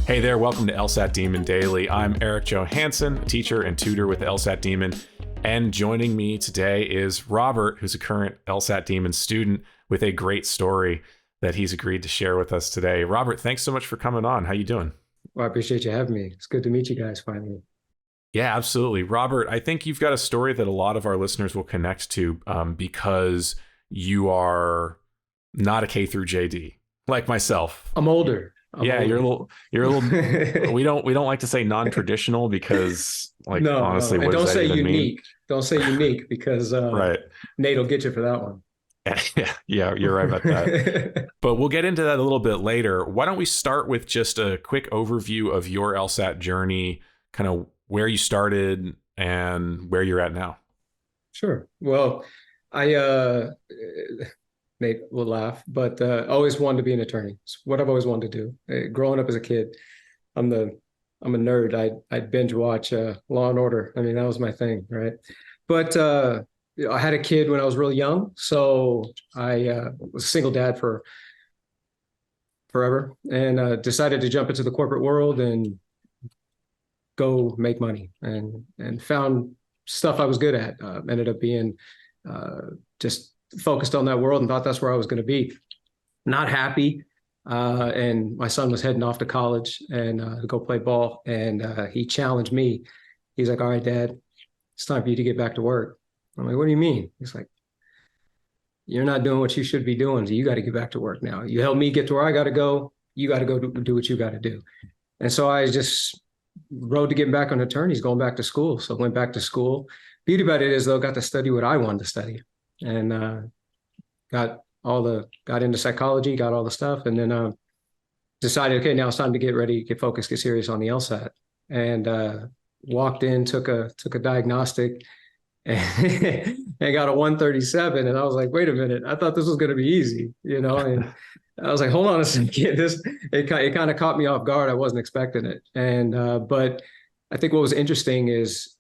Hey there, welcome to LSAT Demon Daily. I'm Erik Johansson, a teacher and tutor with LSAT Demon. And joining me today is Robert, who's a current LSAT Demon student with a great story that he's agreed to share with us today. Robert, thanks so much for coming on. How you doing? Well, I appreciate you having me. It's good to meet you guys finally. Yeah, absolutely. Robert, I think you've got a story that a lot of our listeners will connect to because you are not a K through JD, like myself. I'm older. You're a little, we don't like to say non-traditional because honestly, no. what And does don't that say even unique. mean? Don't say unique because Right. Nate will get you for that one. Yeah, you're right about that. But we'll get into that a little bit later. Why don't we start with just a quick overview of your LSAT journey, kind of where you started and where you're at now? Sure. Well, Nate will laugh, but always wanted to be an attorney. It's what I've always wanted to do. Growing up as a kid, I'm a nerd. I'd binge watch Law and Order. I mean, that was my thing, right? But I had a kid when I was really young, so I was a single dad for forever, and decided to jump into the corporate world and go make money, and found stuff I was good at. Ended up being just focused on that world and thought that's where I was going to be. Not happy. And my son was heading off to college and to go play ball. And he challenged me. He's like, "All right, Dad, it's time for you to get back to work." I'm like, "What do you mean?" He's like, "You're not doing what you should be doing. So you got to get back to work now. You helped me get to where I got to go. You got to go do what you got to do." And so I just rode to getting back on attorneys, going back to school. So I went back to school. Beauty about it is, though, got to study what I wanted to study, and got into psychology, got all the stuff, and then decided, okay, now it's time to get ready, get focused, get serious on the LSAT. And walked in, took a diagnostic, and, and got a 137. And I was like, wait a minute, I thought this was going to be easy, And I was like, hold on a second, it kind of caught me off guard. I wasn't expecting it, and but I think what was interesting is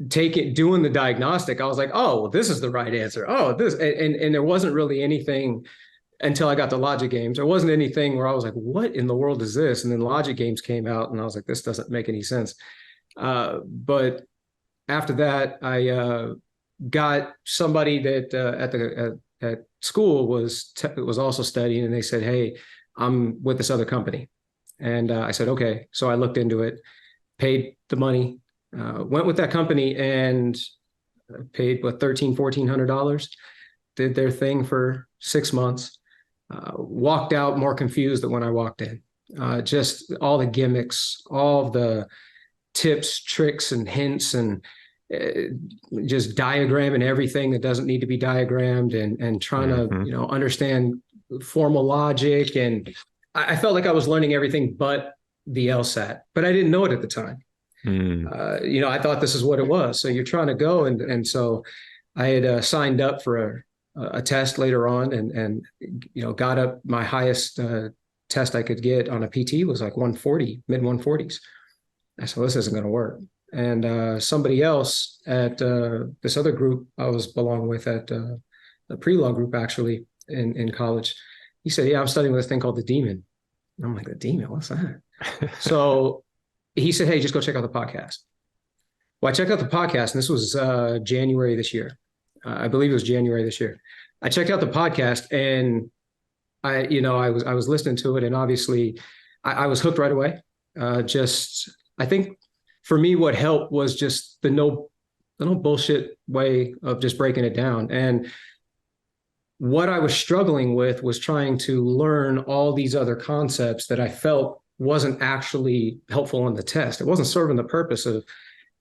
doing the diagnostic. I was like, oh, well, this is the right answer. Oh, this, and there wasn't really anything until I got to logic games. There wasn't anything where I was like, what in the world is this? And then logic games came out, and I was like, this doesn't make any sense. But after that, I got somebody that at school was also studying, and they said, "Hey, I'm with this other company," and I said, "Okay." So I looked into it, paid the money, went with that company, and paid $1,300-1,400. Did their thing for 6 months. Walked out more confused than when I walked in. Just all the gimmicks, all the tips, tricks, and hints, and just diagramming everything that doesn't need to be diagrammed, and trying to understand formal logic. And I felt like I was learning everything but the LSAT, but I didn't know it at the time. I thought this is what it was. So you're trying to go, and so I had signed up for a test later on, and got up. My highest test I could get on a PT was like 140, mid 140s. I said, this isn't going to work. And somebody else at this other group I was belonging with at the pre-law group, actually, in college, he said, "Yeah, I'm studying this thing called the Demon." And I'm like, "The Demon? What's that?" So he said, "Hey, just go check out the podcast." Well, I checked out the podcast, and this was January this year. I believe it was January this year. I checked out the podcast, and I was listening to it, and obviously I was hooked right away. I think for me, what helped was just the no bullshit way of just breaking it down. And what I was struggling with was trying to learn all these other concepts that I felt wasn't actually helpful on the test. It wasn't serving the purpose of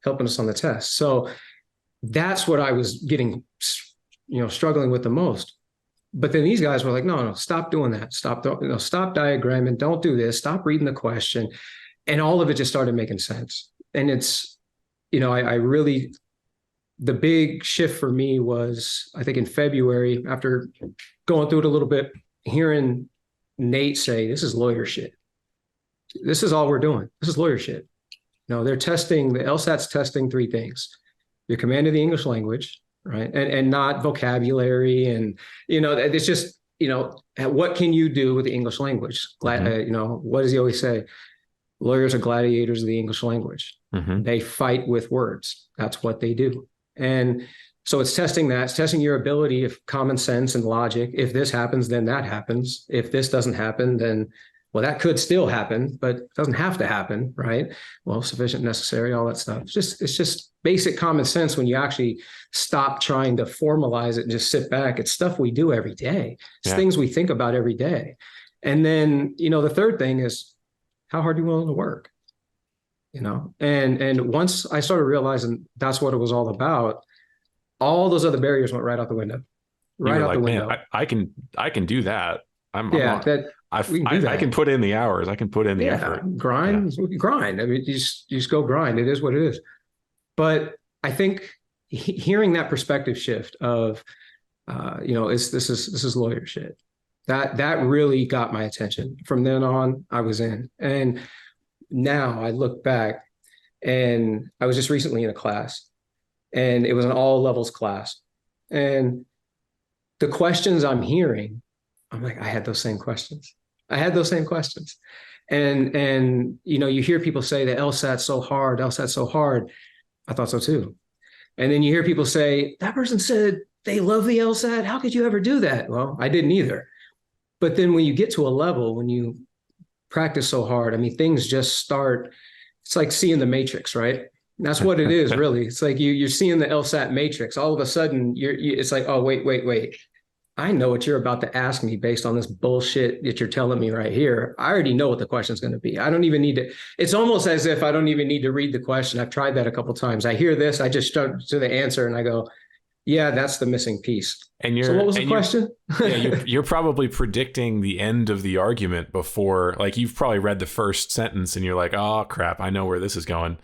helping us on the test. So that's what I was getting, struggling with the most. But then these guys were like, no, stop doing that. Stop diagramming. Don't do this. Stop reading the question. And all of it just started making sense. And it's, I really, the big shift for me was, I think in February, after going through it a little bit, hearing Nate say, this is lawyer shit. This is all we're doing. This is lawyer shit. They're testing, the LSAT's testing 3 things: your command of the English language, right? And not vocabulary. And, it's just what can you do with the English language? What does he always say? Lawyers are gladiators of the English language. Mm-hmm. They fight with words. That's what they do. And so it's testing that. It's testing your ability of common sense and logic. If this happens, then that happens. If this doesn't happen, then, well, that could still happen, but it doesn't have to happen, right? Well, sufficient, necessary, all that stuff. It's just basic common sense when you actually stop trying to formalize it and just sit back. It's stuff we do every day. It's things we think about every day. And then, the third thing is, how hard are you willing to work? And once I started realizing that's what it was all about, all those other barriers went right out the window. Right out the window. Man, I can do that. I can put in the hours. I can put in the effort. Grind. I mean, you just go grind. It is what it is. But I think hearing that perspective shift of, this is lawyer shit. That really got my attention. From then on, I was in. And now I look back, and I was just recently in a class, and it was an all levels class. And the questions I'm hearing, I'm like, I had those same questions. And you hear people say the LSAT's so hard, LSAT's so hard. I thought so too. And then you hear people say, that person said they love the LSAT. How could you ever do that? Well, I didn't either. But then when you get to a level, when you practice so hard, I mean, things just start. It's like seeing the Matrix, right? And that's what it is, really. It's like you're seeing the LSAT Matrix. All of a sudden, it's like, oh, wait. I know what you're about to ask me based on this bullshit that you're telling me right here. I already know what the question's going to be. I don't even need to. It's almost as if I don't even need to read the question. I've tried that a couple of times. I hear this, I just start to the answer, and I go, yeah, that's the missing piece. So what was the question? You're probably predicting the end of the argument before, like, you've probably read the first sentence and you're like, oh crap, I know where this is going.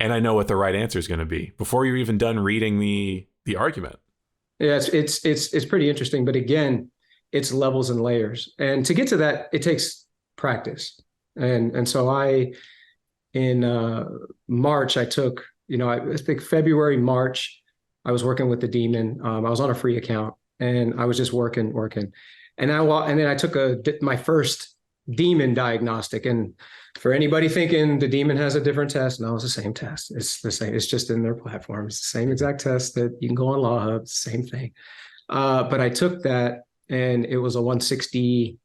And I know what the right answer is going to be before you're even done reading the argument. Yeah, it's pretty interesting. But again, it's levels and layers. And to get to that, it takes practice. And so in March, I took, I think February, March, I was working with the Demon. I was on a free account, and I was just working. And then I took my first Demon diagnostic. And for anybody thinking the Demon has a different test, no, it's the same test. It's the same. It's just in their platform. It's the same exact test that you can go on Law Hub. It's the same thing. But I took that, and it was a 163.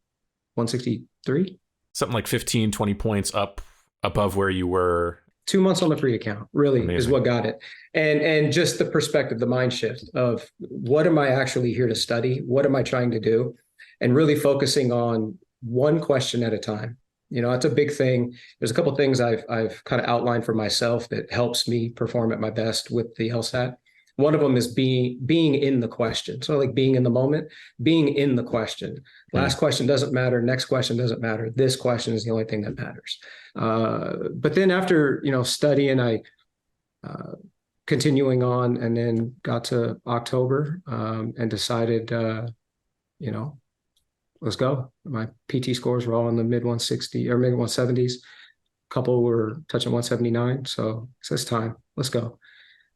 Something like 15, 20 points up above where you were. 2 months on the free account really Amazing. Is what got it. And just the perspective, the mind shift of what am I actually here to study? What am I trying to do? And really focusing on one question at a time. It's a big thing. There's a couple of things I've kind of outlined for myself that helps me perform at my best with the LSAT. One of them is being in the question. So like being in the moment, being in the question. Last question doesn't matter. Next question doesn't matter. This question is the only thing that matters. But then after, studying, I continuing on, and then got to October and decided, let's go. My PT scores were all in the mid 160 or mid 170s. A couple were touching 179. So it's time. Let's go.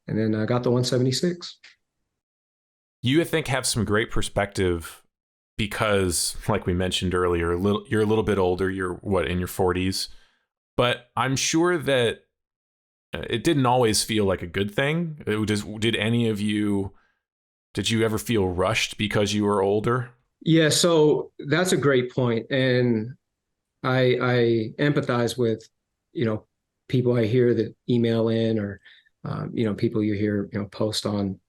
And then I got the 176. You, I think, have some great perspective because, like we mentioned earlier, you're a little bit older. You're in your 40s. But I'm sure that it didn't always feel like a good thing. Did you ever feel rushed because you were older? Yeah, so that's a great point. And I empathize with, people I hear that email in, or people you hear, post on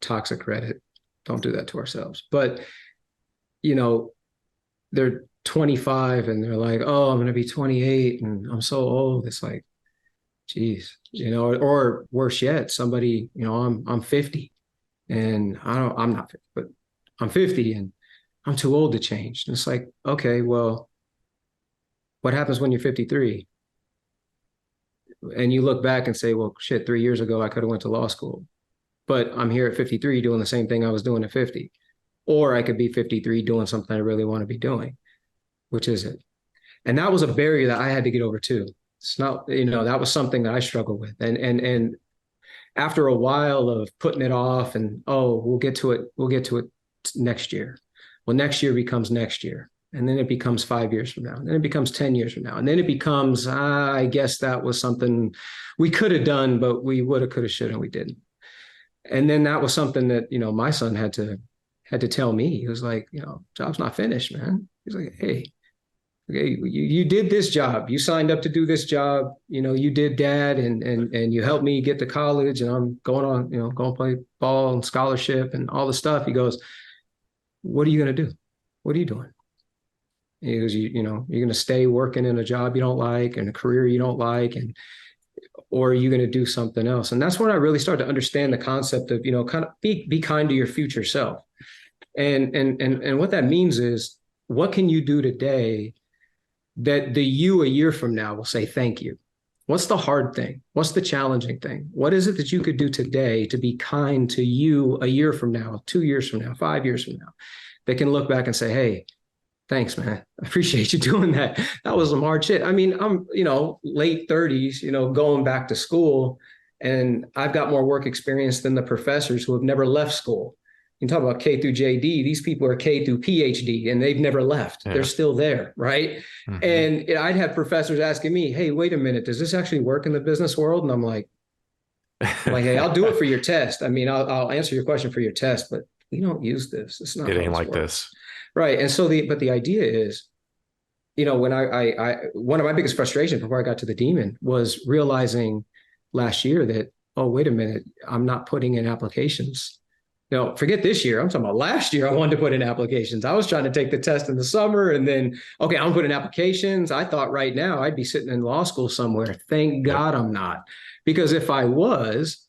toxic Reddit. Don't do that to ourselves. But, they're 25 and they're like, oh, I'm going to be 28 and I'm so old. It's like, geez, or worse yet, somebody, I'm 50 and I'm not 50, but I'm 50 and I'm too old to change. And it's like, okay, well, what happens when you're 53? And you look back and say, well, shit, 3 years ago, I could have went to law school, but I'm here at 53 doing the same thing I was doing at 50. Or I could be 53 doing something I really want to be doing. Which is it? And that was a barrier that I had to get over too. It's not, that was something that I struggled with. And after a while of putting it off and, oh, we'll get to it next year. Well, next year becomes next year. And then it becomes 5 years from now. And then it becomes 10 years from now. And then it becomes, I guess that was something we could have done, but we woulda, coulda, shoulda, and we didn't. And then that was something that, my son had to tell me. He was like, job's not finished, man. He's like, hey, okay, you did this job. You signed up to do this job. You did that, and you helped me get to college, and I'm going on, going to play ball and scholarship and all the stuff. He goes, what are you going to do? What are you doing? He goes, you're going to stay working in a job you don't like and a career you don't like, or are you going to do something else? And that's when I really started to understand the concept of, kind of be kind to your future self. And what that means is, what can you do today that the you a year from now will say thank you? What's the hard thing? What's the challenging thing? What is it that you could do today to be kind to you a year from now, 2 years from now, 5 years from now, that can look back and say, hey, thanks, man. I appreciate you doing that. That was some hard shit. I mean, I'm, late 30s, going back to school, and I've got more work experience than the professors who have never left school. You can talk about K through JD. These people are K through PhD, and they've never left. Yeah. They're still there, right? Mm-hmm. And I'd have professors asking me, hey, wait a minute, does this actually work in the business world? And I'm like, hey, I'll do it for your test. I mean, I'll answer your question for your test, but we don't use this. It's not. It ain't like this. Right. And so but the idea is, when I one of my biggest frustrations before I got to the Demon was realizing last year that, oh, wait a minute, I'm not putting in applications. Forget this year. I'm talking about last year. I wanted to put in applications. I was trying to take the test in the summer, and then, okay, I'm putting applications. I thought right now I'd be sitting in law school somewhere. Thank God I'm not. Because if I was,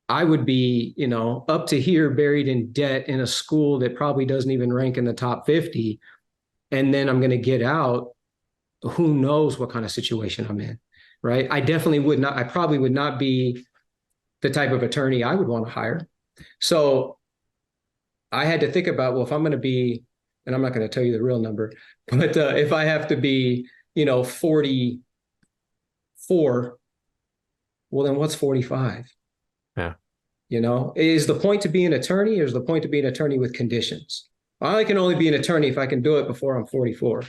I would be, up to here buried in debt in a school that probably doesn't even rank in the top 50. And then I'm going to get out. Who knows what kind of situation I'm in, right? I probably would not be the type of attorney I would want to hire. So I had to think about, well, if I'm going to be, and I'm not going to tell you the real number, but if I have to be, 44, well, then what's 45? Yeah. Is the point to be an attorney, or is the point to be an attorney with conditions? I can only be an attorney if I can do it before I'm 44.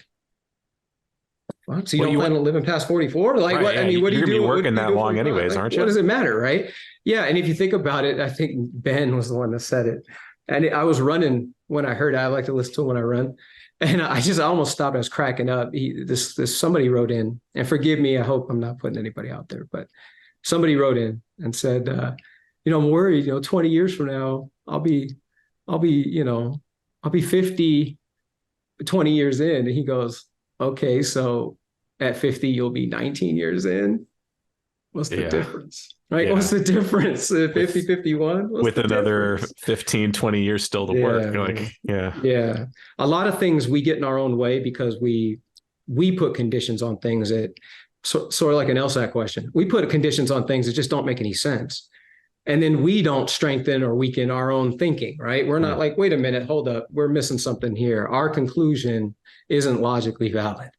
What? So you don't plan on living past 44? Like, right, what? Yeah. I mean, what do you do? You're going to be working that long anyways, aren't you? What does it matter, right? Yeah. And if you think about it, I think Ben was the one that said it. And I was running when I heard it. I like to listen to it when I run. And I almost stopped. I was cracking up. Somebody wrote in, and forgive me, I hope I'm not putting anybody out there, but somebody wrote in and said, I'm worried, 20 years from now, I'll be 50, 20 years in. And he goes, okay, so at 50, you'll be 19 years in. What's the difference? Right? Yeah. What's the difference? 50, 51? With another 15, 20 years still to work. Yeah. A lot of things we get in our own way because we put conditions on things that, sort of like an LSAT question. We put conditions on things that just don't make any sense. And then we don't strengthen or weaken our own thinking, right? We're not like, wait a minute, hold up, we're missing something here. Our conclusion isn't logically valid.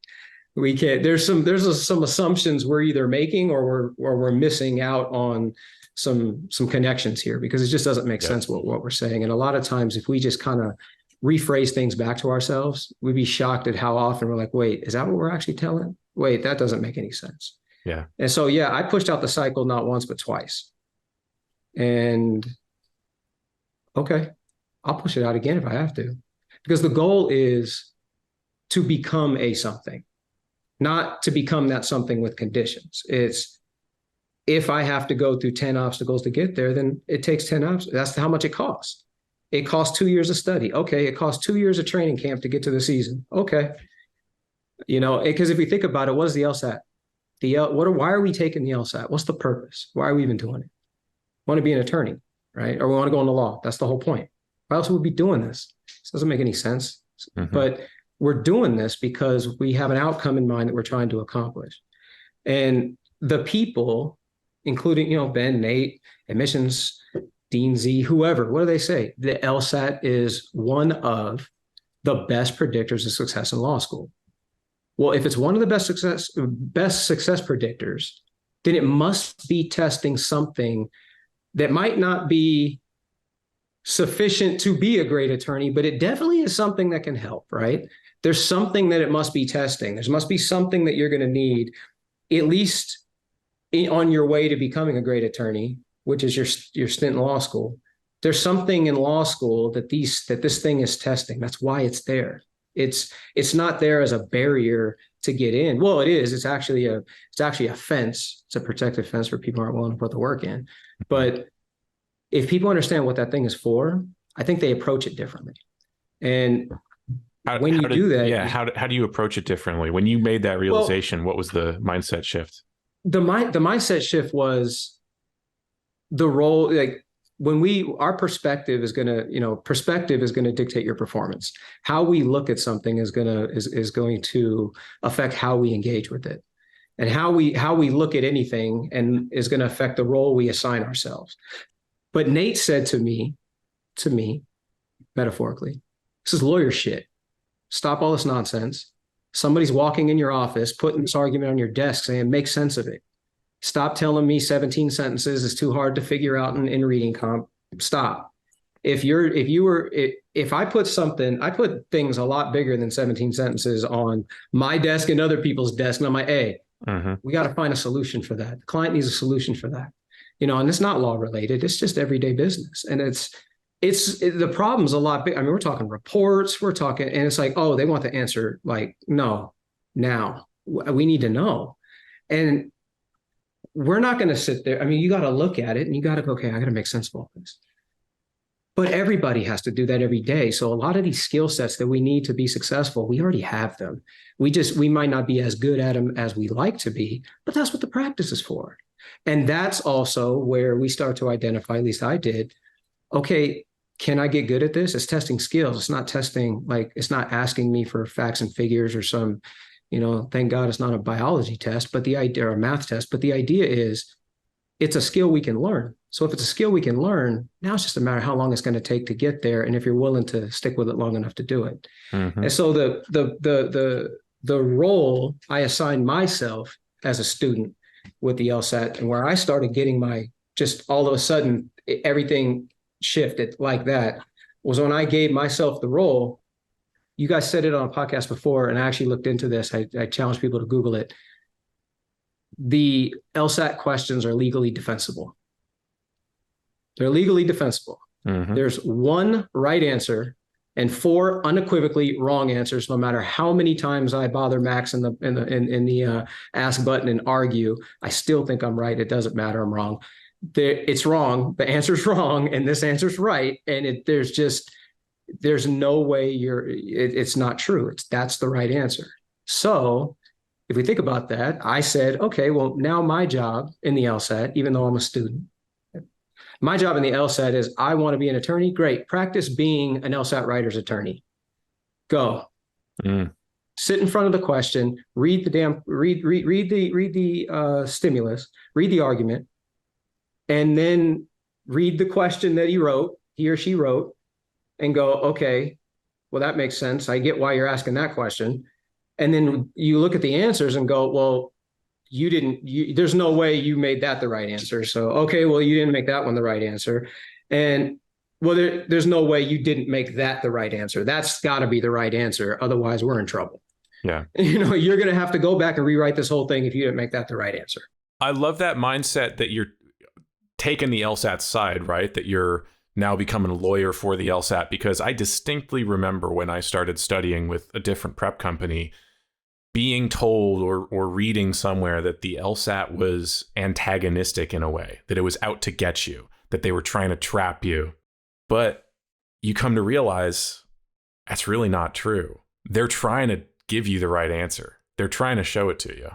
We can't. There's some assumptions we're either making or we're missing out on some connections here, because it just doesn't make sense what we're saying. And a lot of times, if we just kind of rephrase things back to ourselves, we'd be shocked at how often we're like, wait, is that what we're actually telling? Wait, that doesn't make any sense. Yeah. And so, I pushed out the cycle not once, but twice. And okay, I'll push it out again if I have to, because the goal is to become a something, not to become that something with conditions. It's, if I have to go through 10 obstacles to get there, then it takes 10 obstacles. That's how much it costs. It costs 2 years of study. Okay. It costs 2 years of training camp to get to the season. Okay. Because if we think about it, what is the LSAT? Why are we taking the LSAT? What's the purpose? Why are we even doing it? Want to be an attorney, right? Or we want to go into law. That's the whole point. Why else would we be doing this? This doesn't make any sense. Mm-hmm. But we're doing this because we have an outcome in mind that we're trying to accomplish. And the people, including, Ben, Nate, admissions, Dean Z, whoever, what do they say? The LSAT is one of the best predictors of success in law school. Well, if it's one of the best success predictors, then it must be testing something that might not be sufficient to be a great attorney, but it definitely is something that can help, right? There's something that it must be testing. There must be something that you're going to need, at least on your way to becoming a great attorney, which is your stint in law school. There's something in law school that this thing is testing. That's why it's there. It's not there as a barrier to get in. Well, it is. It's actually a fence. It's a protective fence for people who aren't willing to put the work in. But if people understand what that thing is for, I think they approach it differently. And when you do that, how do you approach it differently? When you made that realization, what was the mindset shift? The mindset shift was the role, like when our perspective is going to dictate your performance. How we look at something is going to affect how we engage with it, and how we look at anything and is going to affect the role we assign ourselves. But Nate said to me, metaphorically, this is lawyer shit. Stop all this nonsense. Somebody's walking in your office, putting this argument on your desk, saying, make sense of it. Stop telling me 17 sentences is too hard to figure out in reading comp. Stop. If I put things a lot bigger than 17 sentences on my desk and other people's desk, and I'm like, hey, we got to find a solution for that. The client needs a solution for that. And it's not law related. It's just everyday business. And the problem's a lot big. I mean, we're talking reports, and it's like, oh, they want the answer. Like, no, now we need to know. And we're not going to sit there. I mean, you got to look at it and you got to go, okay, I got to make sense of all this. But everybody has to do that every day. So a lot of these skill sets that we need to be successful, we already have them. We might not be as good at them as we like to be, but that's what the practice is for. And that's also where we start to identify, at least I did, okay, can I get good at this? It's testing skills. It's not testing, it's not asking me for facts and figures or some, thank God it's not a biology test, but the idea, or a math test, but the idea is it's a skill we can learn. So if it's a skill we can learn, now it's just a matter of how long it's going to take to get there, and if you're willing to stick with it long enough to do it. And so the role I assigned myself as a student with the LSAT, and where I started getting just all of a sudden everything shifted like that, was when I gave myself the role. You guys said it on a podcast before, and I actually looked into this. I challenge people to Google it. The LSAT questions are legally defensible. They're legally defensible. There's one right answer and 4 unequivocally wrong answers. No matter how many times I bother Max in the ask button and argue, I still think I'm right. It doesn't matter. I'm wrong. It's wrong. The answer's wrong, and this answer's right. And there's no way it's not true. That's the right answer. So if we think about that, I said, okay, well, now my job in the LSAT, even though I'm a student, my job in the LSAT is, I want to be an attorney. Great. Practice being an LSAT writer's attorney. Go. Sit in front of the question, read the stimulus, read the argument, and then read the question that he or she wrote, and go, okay, well, that makes sense. I get why you're asking that question. And then you look at the answers and go, well, there's no way you made that the right answer. So, okay, well, you didn't make that one the right answer. And well, there's no way you didn't make that the right answer. That's got to be the right answer. Otherwise, we're in trouble. Yeah. You're going to have to go back and rewrite this whole thing if you didn't make that the right answer. I love that mindset that you're taking the LSAT side, right? That you're now becoming a lawyer for the LSAT, because I distinctly remember when I started studying with a different prep company, being told or reading somewhere that the LSAT was antagonistic in a way, that it was out to get you, that they were trying to trap you. But you come to realize that's really not true. They're trying to give you the right answer. They're trying to show it to you.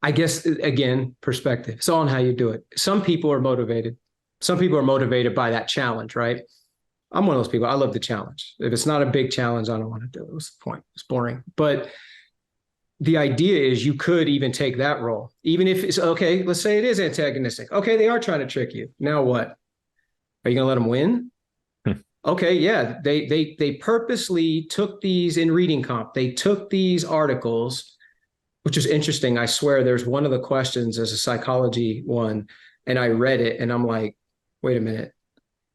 I guess, again, perspective. It's all on how you do it. Some people are motivated. Some people are motivated by that challenge, right? I'm one of those people. I love the challenge. If it's not a big challenge, I don't want to do it. What's the point? It's boring. But the idea is you could even take that role, even if it's okay. Let's say it is antagonistic. Okay, they are trying to trick you. Now what? Are you going to let them win? Okay, yeah. They purposely took these in reading comp. They took these articles, which is interesting. I swear there's one of the questions as a psychology one, and I read it and I'm like, wait a minute.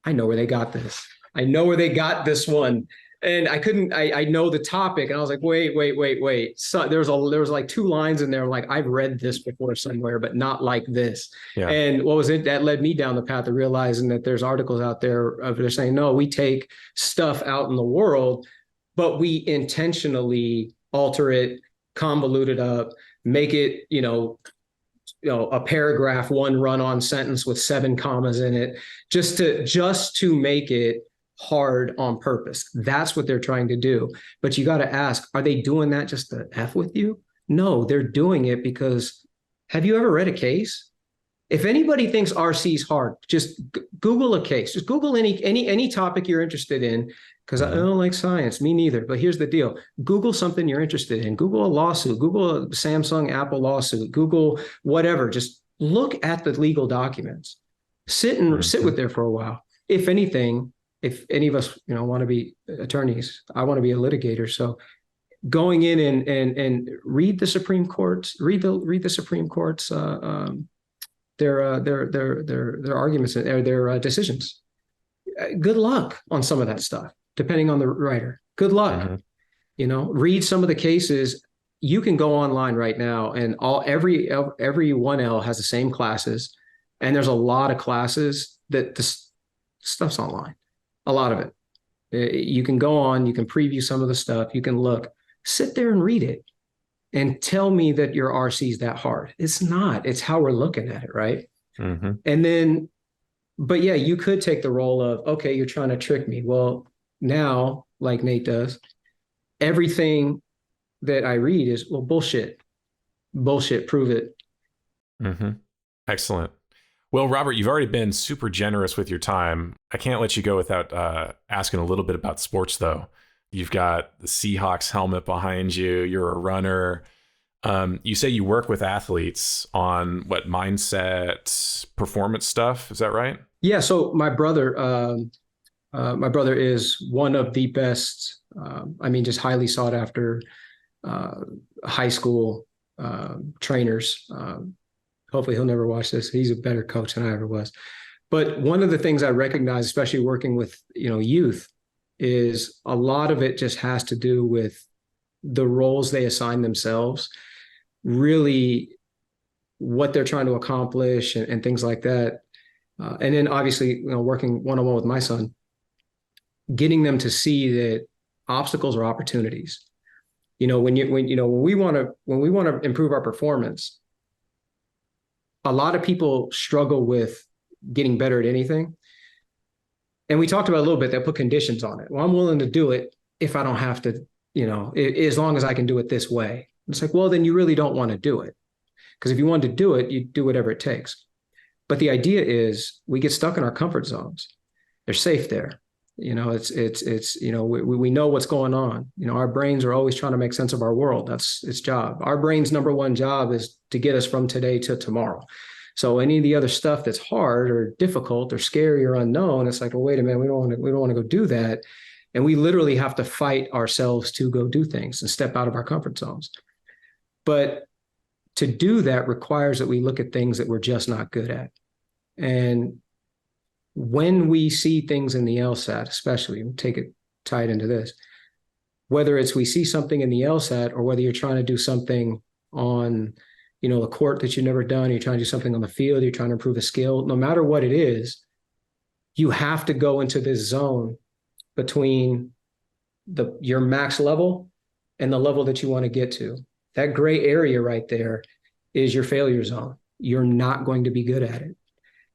I know where they got this. I know where they got this one. And I know the topic. And I was like, wait. So there was like 2 lines in there. Like, I've read this before somewhere, but not like this. Yeah. And what was it that led me down the path of realizing that there's articles out there of they're saying, no, we take stuff out in the world, but we intentionally alter it, convolute it up, make it, a paragraph, 1 run-on sentence with 7 commas in it, just to make it hard on purpose. That's what they're trying to do. But you got to ask, are they doing that just to F with you? No, they're doing it because, have you ever read a case? If anybody thinks RC is hard, just Google a case. Just Google any topic you're interested in, because I don't like science. Me neither. But here's the deal. Google something you're interested in. Google a lawsuit. Google a Samsung Apple lawsuit. Google whatever. Just look at the legal documents. Sit with there for a while. If anything, if any of us, want to be attorneys, I want to be a litigator. So going in and read the Supreme Court's, read the Supreme Court's their arguments, their decisions. Good luck on some of that stuff, depending on the writer. Good luck. Read some of the cases. You can go online right now, and every 1L has the same classes, and there's a lot of classes that this stuff's online. A lot of it. You can go on, you can preview some of the stuff, you can look, sit there and read it and tell me that your RC is that hard. It's not. It's how we're looking at it, right? And then, but yeah, you could take the role of, okay, you're trying to trick me. Well, now, like Nate does, everything that I read is, well, bullshit, prove it. Excellent. Well, Robert, you've already been super generous with your time. I can't let you go without asking a little bit about sports, though. You've got the Seahawks helmet behind you. You're a runner. You say you work with athletes on what mindset, performance stuff. Is that right? Yeah. So my brother is one of the best. Just highly sought after high school trainers. Hopefully he'll never watch this. He's a better coach than I ever was. But one of the things I recognize, especially working with, youth, is a lot of it just has to do with the roles they assign themselves, really what they're trying to accomplish and things like that. And then obviously, working one-on-one with my son, getting them to see that obstacles are opportunities. When we want to improve our performance, a lot of people struggle with getting better at anything. And we talked about a little bit that put conditions on it. Well, I'm willing to do it if I don't have to, as long as I can do it this way. It's like, well, then you really don't want to do it. Because if you want to do it, you do whatever it takes. But the idea is we get stuck in our comfort zones. They're safe there. We know what's going on. Our brains are always trying to make sense of our world. That's its job. Our brain's number one job is to get us from today to tomorrow. So any of the other stuff that's hard or difficult or scary or unknown, it's like, well, wait a minute, we don't want to go do that. And we literally have to fight ourselves to go do things and step out of our comfort zones. But to do that requires that we look at things that we're just not good at. And when we see things in the LSAT, especially, tie it into this, whether it's we see something in the LSAT or whether you're trying to do something on, a court that you've never done, you're trying to do something on the field, you're trying to improve a skill, no matter what it is, you have to go into this zone between your max level and the level that you want to get to. That gray area right there is your failure zone. You're not going to be good at it.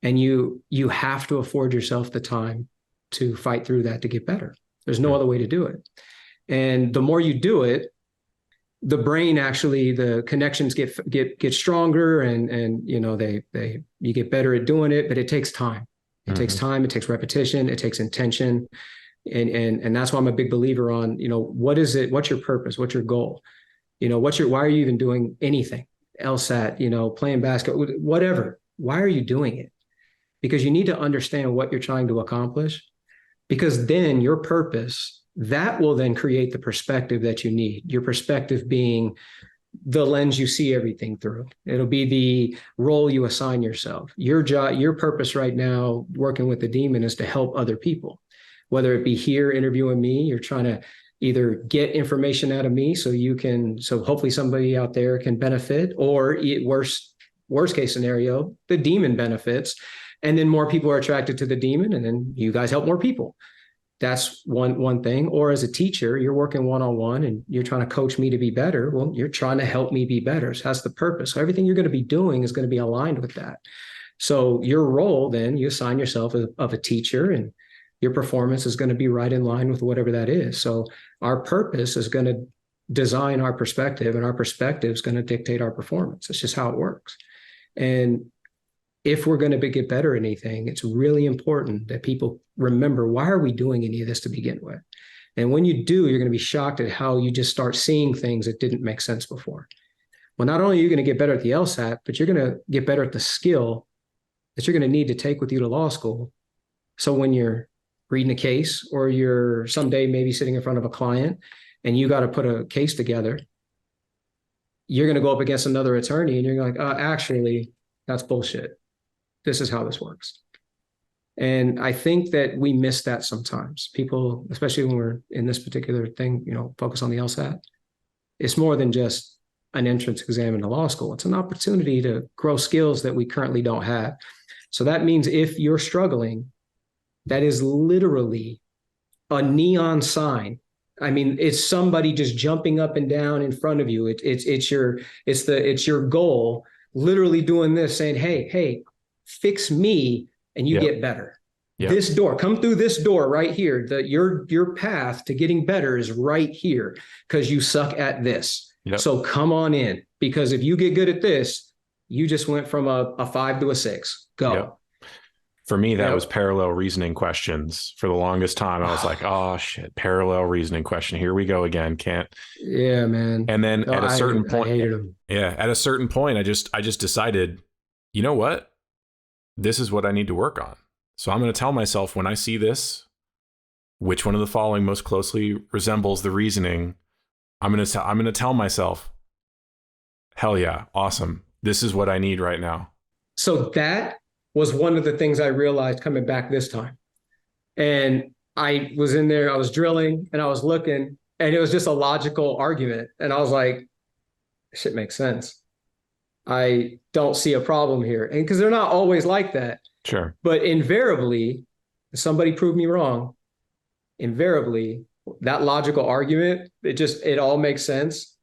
And you have to afford yourself the time to fight through that to get better. There's no other way to do it. And the more you do it, the brain actually, the connections get stronger and you get better at doing it, but it takes time. It takes time, it takes repetition, it takes intention. And that's why I'm a big believer on, what is it? What's your purpose? What's your goal? Why are you even doing anything? LSAT, playing basketball, whatever. Why are you doing it? Because you need to understand what you're trying to accomplish, because then your purpose, that will then create the perspective that you need. Your perspective being the lens you see everything through. It'll be the role you assign yourself. Your job, your purpose right now, working with the demon, is to help other people. Whether it be here interviewing me, you're trying to either get information out of me so hopefully somebody out there can benefit, or worst case scenario, the demon benefits, and then more people are attracted to the demon, and then you guys help more people. That's one thing. Or as a teacher, you're working one-on-one and you're trying to coach me to be better. Well, you're trying to help me be better. So that's the purpose. So everything you're going to be doing is going to be aligned with that. So your role, then you assign yourself of a teacher, and your performance is going to be right in line with whatever that is. So our purpose is going to design our perspective, and our perspective is going to dictate our performance. It's just how it works. And if we're going to get better at anything, it's really important that people remember, why are we doing any of this to begin with? And when you do, you're going to be shocked at how you just start seeing things that didn't make sense before. Well, not only are you going to get better at the LSAT, but you're going to get better at the skill that you're going to need to take with you to law school. So when you're reading a case, or you're someday maybe sitting in front of a client and you got to put a case together, you're going to go up against another attorney and you're like, actually, that's bullshit. This is how this works. And I think that we miss that sometimes. People, especially when we're in this particular thing, focus on the LSAT. It's more than just an entrance exam into law school. It's an opportunity to grow skills that we currently don't have. So that means if you're struggling, that is literally a neon sign. I mean, it's somebody just jumping up and down in front of you. It's your goal, literally doing this, saying, hey, fix me and you get better. Yep. This door, come through this door right here. Your path to getting better is right here because you suck at this. Yep. So come on in, because if you get good at this, you just went from a 5 to a 6. Go. Yep. For me, that was parallel reasoning questions. For the longest time, I was like, oh shit, parallel reasoning question. Here we go again. Can't. Yeah, man. And then at a certain point, I hated them. Yeah. At a certain point, I just decided, you know what? This is what I need to work on. So I'm going to tell myself, when I see this, which one of the following most closely resembles the reasoning, I'm going to tell myself, hell yeah, awesome. This is what I need right now. So that was one of the things I realized coming back this time. And I was in there, I was drilling and I was looking, and it was just a logical argument. And I was like, shit makes sense. I don't see a problem here. And because they're not always like that. Sure. But invariably, somebody proved me wrong. Invariably, that logical argument, it all makes sense.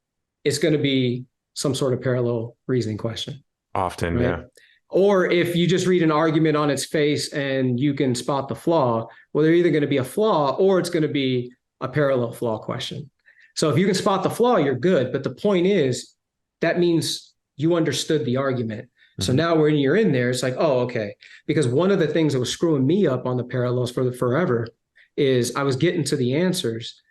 It's going to be some sort of parallel reasoning question. Often, right? Yeah. Or if you just read an argument on its face and you can spot the flaw, well, they're either going to be a flaw or it's going to be a parallel flaw question. So if you can spot the flaw, you're good. But the point is, that means you understood the argument. Mm-hmm. So now when you're in there, it's like, oh, okay. Because one of the things that was screwing me up on the parallels for the forever is I was getting to the answers,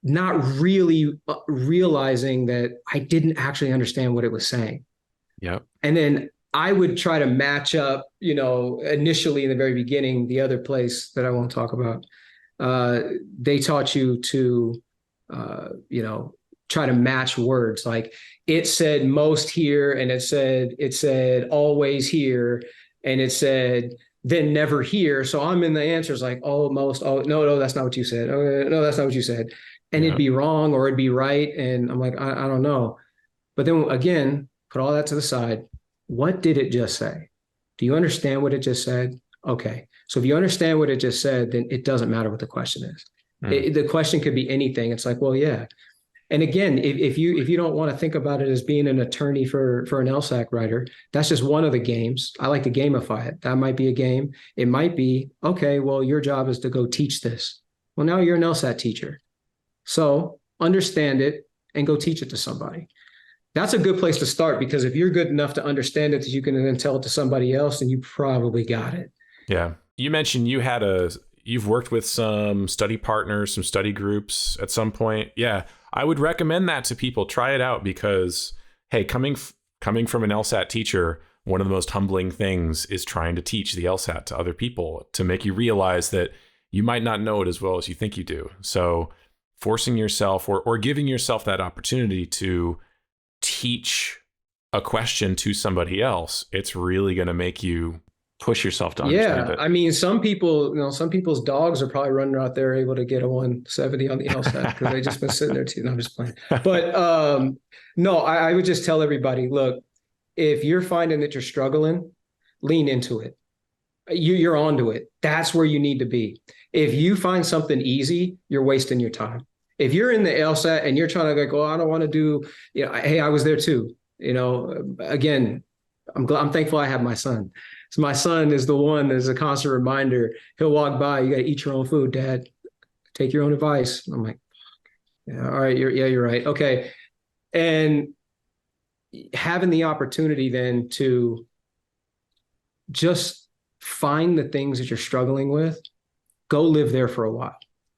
not really realizing that I didn't actually understand what it was saying. Yep. And then I would try to match up, initially in the very beginning, the other place that I won't talk about, they taught you to, try to match words. Like it said most here, and it said always here, and it said then never here. So I'm in the answers like almost, no, that's not what you said. Oh, no, that's not what you said. And it'd be wrong or it'd be right. And I'm like, I don't know. But then again, put all that to the side. What did it just say? Do you understand what it just said? Okay. So if you understand what it just said, then it doesn't matter what the question is. The question could be anything. It's like, well, yeah. And again, if you don't want to think about it as being an attorney for an LSAC writer, that's just one of the games. I like to gamify it. That might be a game. It might be, okay, well, your job is to go teach this. Well, now you're an LSAT teacher. So understand it and go teach it to somebody. That's a good place to start, because if you're good enough to understand it that you can then tell it to somebody else, then you probably got it. Yeah. You mentioned you've worked with some study partners, some study groups at some point. Yeah. I would recommend that to people. Try it out, because, hey, coming from an LSAT teacher, one of the most humbling things is trying to teach the LSAT to other people, to make you realize that you might not know it as well as you think you do. So forcing yourself or giving yourself that opportunity to teach a question to somebody else, it's really going to make you push yourself to understand it. I mean, some people, some people's dogs are probably running out there able to get a 170 on the LSAT because they've just been sitting there too. No, I'm just playing. But no, I would just tell everybody, look, if you're finding that you're struggling, lean into it. You're onto it. That's where you need to be. If you find something easy, you're wasting your time. If you're in the LSAT and you're trying to go, I don't want to do, hey, I was there too. Again, I'm thankful I have my son. So my son is the one that's a constant reminder. He'll walk by, you got to eat your own food, Dad. Take your own advice. I'm like, yeah, all right, you're right. Okay. And having the opportunity then to just find the things that you're struggling with, go live there for a while.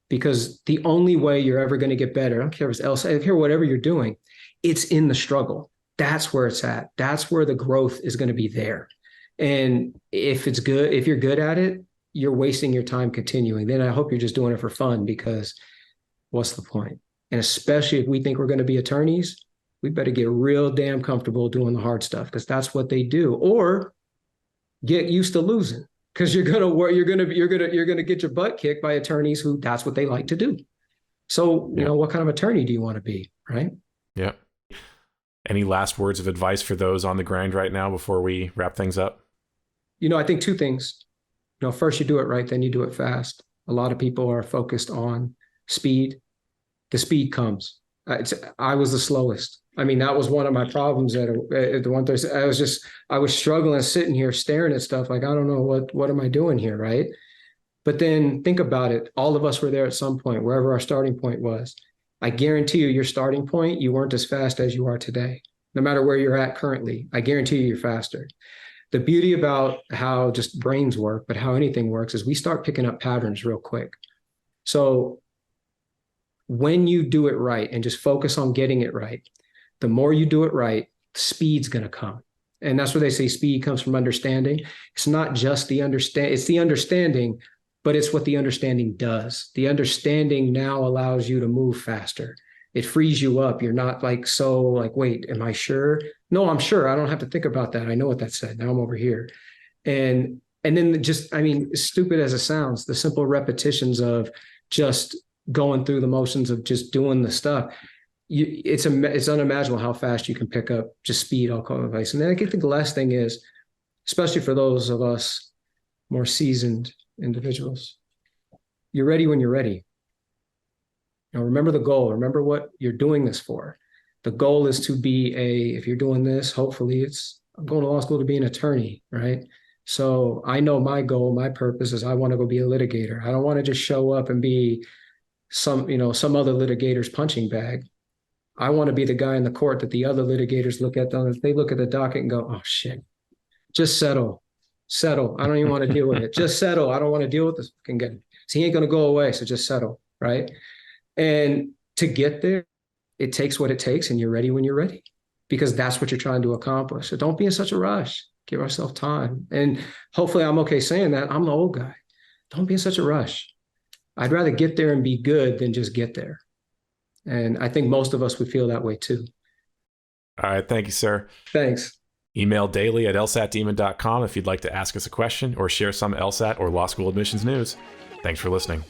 Because the only way you're ever going to get better, I don't care if it's LSAT, I don't care whatever you're doing, it's in the struggle. That's where it's at. That's where the growth is going to be there. And if you're good at it, you're wasting your time continuing. Then I hope you're just doing it for fun, because what's the point? And especially if we think we're going to be attorneys, we better get real damn comfortable doing the hard stuff, because that's what they do. Or get used to losing, because you're gonna get your butt kicked by attorneys who that's what they like to do. So what kind of attorney do you want to be, right? Yeah. Any last words of advice for those on the grind right now before we wrap things up? I think two things. First you do it right, then you do it fast. A lot of people are focused on speed. The speed comes. I was the slowest. I mean, that was one of my problems at the one Thursday. I was struggling sitting here staring at stuff like, I don't know what am I doing here, right? But then think about it. All of us were there at some point, wherever our starting point was. I guarantee you, your starting point, you weren't as fast as you are today. No matter where you're at currently, I guarantee you, you're faster. The beauty about how just brains work, but how anything works, is we start picking up patterns real quick. So when you do it right and just focus on getting it right, the more you do it right, speed's going to come. And that's where they say speed comes from understanding. It's not just it's the understanding, but it's what the understanding does. The understanding now allows you to move faster. It frees you up. You're not wait, am I sure? No, I'm sure. I don't have to think about that. I know what that said. Now I'm over here. And then stupid as it sounds, the simple repetitions of just going through the motions of just doing the stuff. It's unimaginable how fast you can pick up just speed, I'll call it advice. And then I think the last thing is, especially for those of us more seasoned individuals, you're ready when you're ready. Remember the goal. Remember what you're doing this for. The goal is to be if you're doing this, hopefully I'm going to law school to be an attorney, right? So I know my goal, my purpose is I want to go be a litigator. I don't want to just show up and be some other litigator's punching bag. I want to be the guy in the court that the other litigators look at them. If they look at the docket and go, oh shit, just settle. I don't even want to deal with it. Just settle. I don't want to deal with this fucking guy. So he ain't going to go away. So just settle. Right. And to get there, it takes what it takes, and you're ready when you're ready, because that's what you're trying to accomplish. So don't be in such a rush. Give ourselves time. And hopefully I'm okay saying that. I'm the old guy. Don't be in such a rush. I'd rather get there and be good than just get there. And I think most of us would feel that way too. All right. Thank you, sir. Thanks. Email daily@lsatdemon.com if you'd like to ask us a question or share some LSAT or law school admissions news. Thanks for listening.